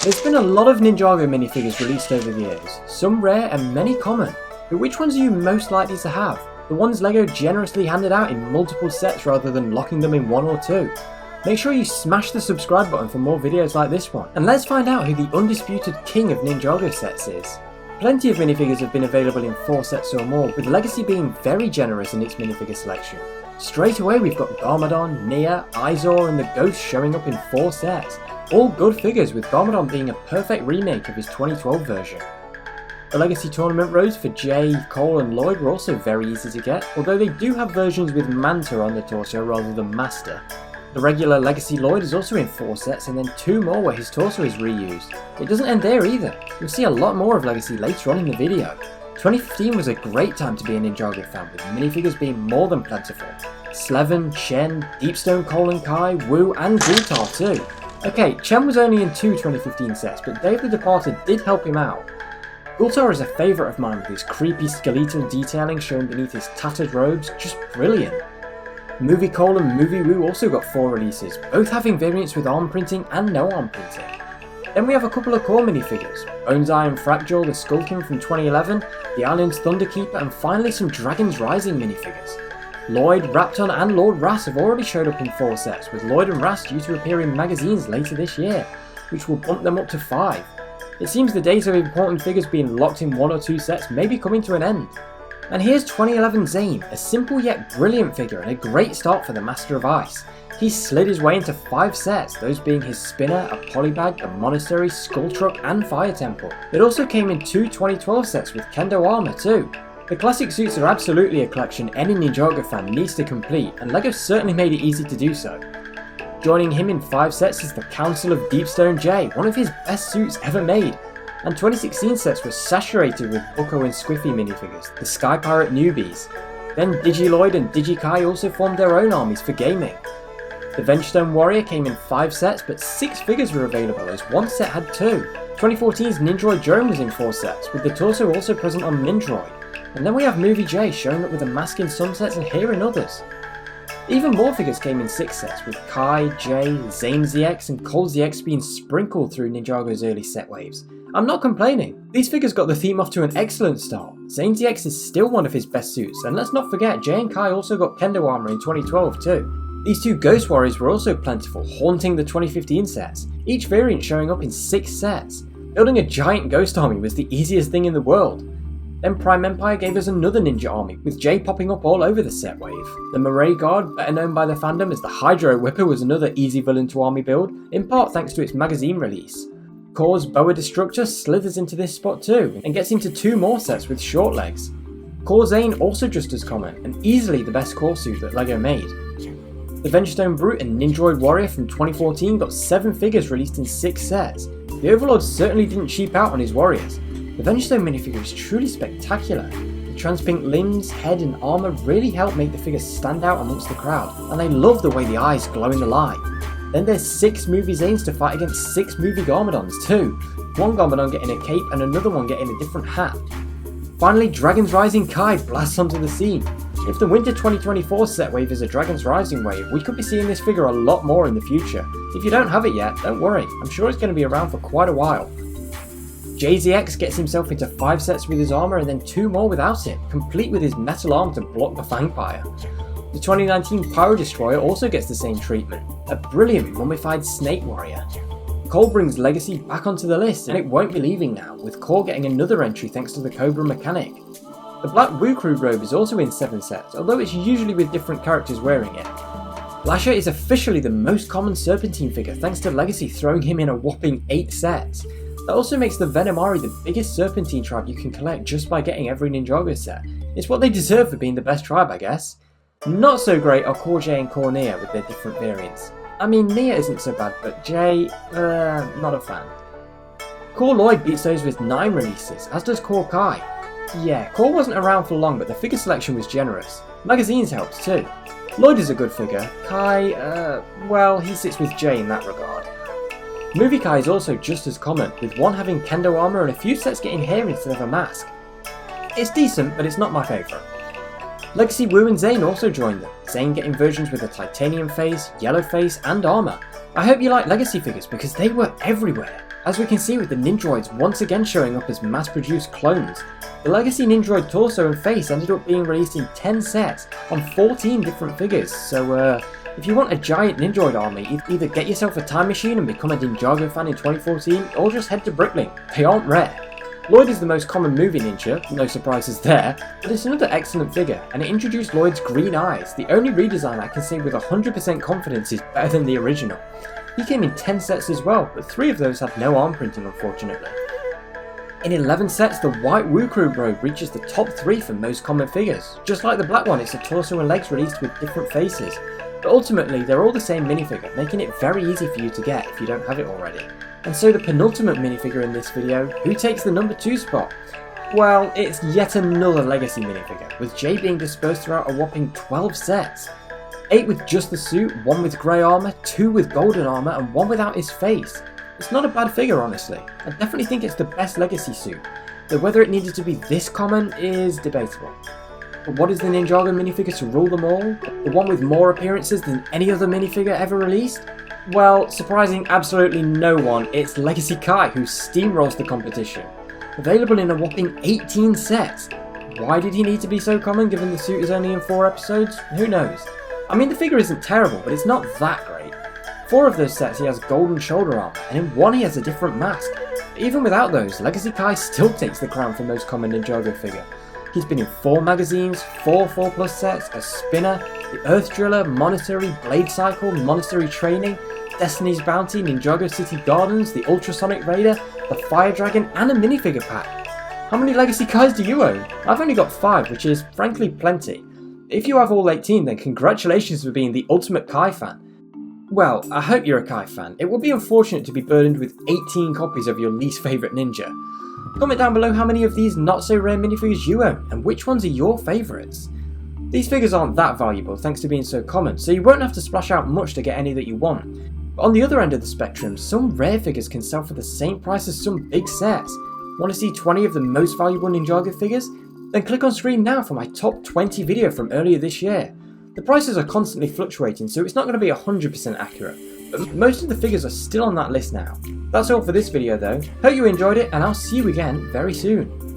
There's been a lot of Ninjago minifigures released over the years, some rare and many common, but which ones are you most likely to have? The ones LEGO generously handed out in multiple sets rather than locking them in one or two? Make sure you smash the subscribe button for more videos like this one, and let's find out who the undisputed king of Ninjago sets is. Plenty of minifigures have been available in 4 sets or more, with Legacy being very generous in its minifigure selection. Straight away we've got Garmadon, Nia, Izor and the Ghost showing up in 4 sets. All good figures, with Garmadon being a perfect remake of his 2012 version. The Legacy tournament rows for Jay, Cole and Lloyd were also very easy to get, although they do have versions with Manta on the torso rather than Master. The regular Legacy Lloyd is also in 4 sets, and then 2 more where his torso is reused. It doesn't end there either, you'll see a lot more of Legacy later on in the video. 2015 was a great time to be a Ninjago fan, with minifigures being more than plentiful. Slevin, Chen, Deepstone Cole and Kai, Wu and Gultar too. Okay, Chen was only in 2 2015 sets, but Dave the Departed did help him out. Gultar is a favourite of mine with his creepy skeletal detailing shown beneath his tattered robes, just brilliant. Movie Cole and Movie Wu also got 4 releases, both having variants with arm printing and no arm printing. Then we have a couple of core minifigures, Boneseye and Fractal, the Skullkin from 2011, the Island's Thunderkeeper and finally some Dragon's Rising minifigures. Lloyd, Rapton and Lord Ras have already showed up in 4 sets, with Lloyd and Ras due to appear in magazines later this year, which will bump them up to 5. It seems the days of important figures being locked in 1 or 2 sets may be coming to an end. And here's 2011 Zane, a simple yet brilliant figure and a great start for the Master of Ice. He slid his way into 5 sets, those being his spinner, a polybag, a monastery, skull truck and fire temple. It also came in 2 2012 sets with kendo armor too. The classic suits are absolutely a collection any Ninjago fan needs to complete, and LEGO certainly made it easy to do so. Joining him in 5 sets is the Council of Deepstone J, one of his best suits ever made. And 2016 sets were saturated with Bucko and Squiffy minifigures, the Sky Pirate newbies. Then Digi-Lloyd and Digi-Kai also formed their own armies for gaming. The Vengestone Warrior came in 5 sets, but 6 figures were available as one set had 2. 2014's Nindroid Drone was in 4 sets, with the torso also present on Nindroid. And then we have Movie J showing up with a mask in some sets and here in others. Even more figures came in 6 sets, with Kai, Jay, Zane ZX and Cole ZX being sprinkled through Ninjago's early set waves. I'm not complaining. These figures got the theme off to an excellent start. Zane ZX is still one of his best suits, and let's not forget Jay and Kai also got kendo armor in 2012 too. These 2 Ghost Warriors were also plentiful, haunting the 2015 sets, each variant showing up in 6 sets. Building a giant ghost army was the easiest thing in the world. Then Prime Empire gave us another ninja army, with Jay popping up all over the set wave. The Murray Guard, better known by the fandom as the Hydro Whipper, was another easy villain to army build, in part thanks to its magazine release. Core's Boa Destructor slithers into this spot too, and gets into 2 more sets with short legs. Core Zane also just as common, and easily the best core suit that LEGO made. The Vengestone Brute and Nindroid Warrior from 2014 got 7 figures released in 6 sets. The Overlord certainly didn't cheap out on his warriors. The Vengestone minifigure is truly spectacular. The transpink limbs, head and armour really help make the figure stand out amongst the crowd, and I love the way the eyes glow in the light. Then there's 6 movie Zanes to fight against 6 movie Garmadons too, one Garmadon getting a cape and another one getting a different hat. Finally, Dragon's Rising Kai blasts onto the scene. If the Winter 2024 set wave is a Dragon's Rising wave, we could be seeing this figure a lot more in the future. If you don't have it yet, don't worry, I'm sure it's going to be around for quite a while. JZX gets himself into 5 sets with his armour and then 2 more without it, complete with his metal arm to block the Fangfire. The 2019 Pyro Destroyer also gets the same treatment, a brilliant mummified snake warrior. Cole brings Legacy back onto the list and it won't be leaving now, with Cole getting another entry thanks to the Cobra mechanic. The Black Wu Crew robe is also in 7 sets, although it's usually with different characters wearing it. Lasha is officially the most common Serpentine figure thanks to Legacy throwing him in a whopping 8 sets. That also makes the Venomari the biggest Serpentine tribe you can collect just by getting every Ninjago set. It's what they deserve for being the best tribe, I guess. Not so great are Core J and Core Nia with their different variants. I mean, Nia isn't so bad, but J, not a fan. Core Lloyd beats those with 9 releases, as does Core Kai. Yeah, Core wasn't around for long, but the figure selection was generous. Magazines helped too. Lloyd is a good figure. Kai, well, he sits with J in that regard. Movie Kai is also just as common, with one having kendo armor and a few sets getting hair instead of a mask. It's decent, but it's not my favourite. Legacy Wu and Zane also joined them, Zane getting versions with a titanium face, yellow face and armour. I hope you like Legacy figures because they were everywhere. as we can see with the Ninjagoids once again showing up as mass-produced clones. The Legacy Ninjagoid torso and face ended up being released in 10 sets on 14 different figures, so if you want a giant Ninjagoid army, either get yourself a time machine and become a Ninjago fan in 2014, or just head to Bricklink. They aren't rare. Lloyd is the most common movie ninja, no surprises there, but it's another excellent figure, and it introduced Lloyd's green eyes, the only redesign I can say with 100% confidence is better than the original. He came in 10 sets as well, but 3 of those had no arm printing unfortunately. In 11 sets, the white Wu Crew robe reaches the top 3 for most common figures. Just like the black one, it's a torso and legs released with different faces, but ultimately they're all the same minifigure, making it very easy for you to get if you don't have it already. And so the penultimate minifigure in this video, who takes the number 2 spot? Well, it's yet another Legacy minifigure, with Jay being dispersed throughout a whopping 12 sets. 8 with just the suit, 1 with grey armour, 2 with golden armour, and 1 without his face. It's not a bad figure honestly, I definitely think it's the best Legacy suit, though whether it needed to be this common is debatable. But what is the Ninjago minifigure to rule them all? The one with more appearances than any other minifigure ever released? Well, surprising absolutely no one, it's Legacy Kai who steamrolls the competition. Available in a whopping 18 sets. Why did he need to be so common given the suit is only in 4 episodes? Who knows? I mean, the figure isn't terrible, but it's not that great. 4 of those sets he has golden shoulder armor, and in 1 he has a different mask. Even without those, Legacy Kai still takes the crown for most common Ninjago figure. He's been in 4 magazines, 4 4+ sets, a spinner, the Earth Driller, Monastery, Blade Cycle, Monastery Training, Destiny's Bounty, Ninjago City Gardens, the Ultrasonic Raider, the Fire Dragon, and a minifigure pack. How many Legacy Kais do you own? I've only got 5, which is frankly plenty. If you have all 18, then congratulations for being the ultimate Kai fan. Well, I hope you're a Kai fan. It would be unfortunate to be burdened with 18 copies of your least favourite ninja. Comment down below how many of these not so rare minifigures you own, and which ones are your favourites. These figures aren't that valuable thanks to being so common, so you won't have to splash out much to get any that you want. But on the other end of the spectrum, some rare figures can sell for the same price as some big sets. Want to see 20 of the most valuable Ninjago figures? Then click on screen now for my top 20 video from earlier this year. The prices are constantly fluctuating, so it's not going to be 100% accurate, but most of the figures are still on that list now. That's all for this video though. Hope you enjoyed it, and I'll see you again very soon.